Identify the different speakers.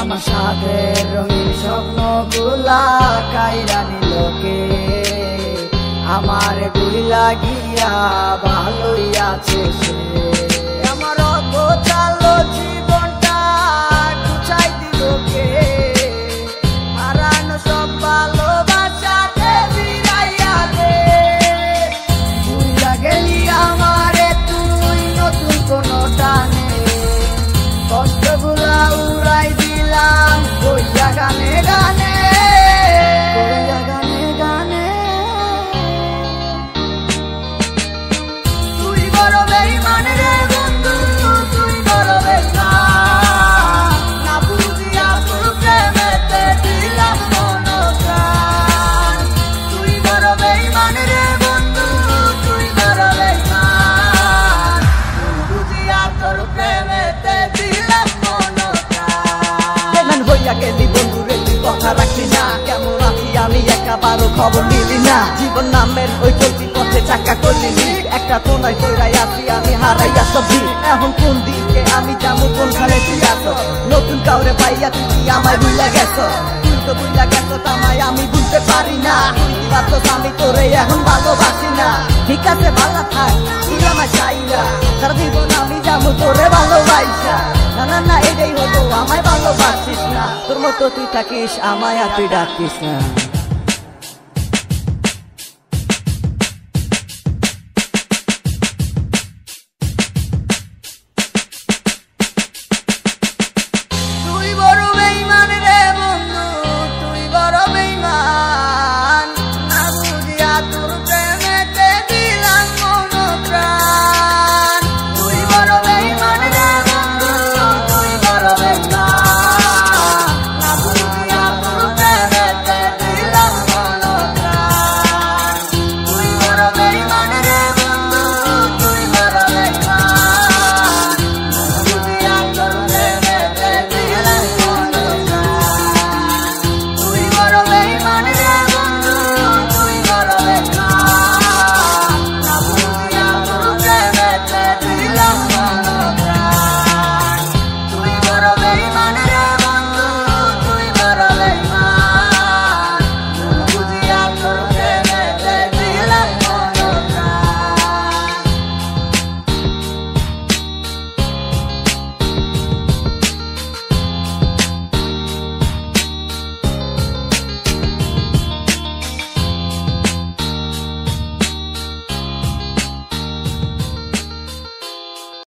Speaker 1: আমার সাথের রঙিন স্বপ্নগুলা কাইরা নিলকে আমার গুইলা গিয়া ভালোই আছে সে। আমার অগোছালো জীবনটা গুছাই দিল কে, হারানো সব ভালোবাসাতে ফিরাইয়া দে। ভুইলা গেলি আমারে তুই নতুন কোনো টানে, কষ্টগুলা উড়াই দিলাম কইয়া গানে গানে, কইয়া গানে গানে। তুই বড় বেঈমান রে বন্ধু, তুই বড় বেঈমান, না বুঝিয়া তোর প্রেমেতে দিলাম মন প্রাণ। তুই বড় বেঈমান রে বন্ধু, তুই বড় বেঈমান, বুঝিয়া তোর প্রেমেতে দিলাম মন প্রাণ। বেঈমান হইয়া গেলি বন্ধু রে, তুই কথা রাখলি না, কেমন আছি আমি একাবারও খবর নিলি না। জীবন নামের ওই চলতি পথে চাকা করলি, একটা কোনায় কইরাই আছি আমি হারাইয়া সবজি। এখন কোন দিকে আমি যাবো, কোনখানে তুই আছো? নতুন কাউরে পাইয়া তুই কি আমায় ভুইলা গেছো? তুই তো ভুইলা গেছো তামায় আমি বুঝতে পারি না, আমি তোরে এখন ভালোবাসি না। ঠিক আছে ভালো থাক, তুই আমায় চাই না, সারা জীবন আমি যাবো তোরে ভালোবাসা। না না না এটাই হতো, আমায় ভালোবাসিস না, তোর মতো তুই থাকিস আমায় আর তুই ডাকিস না।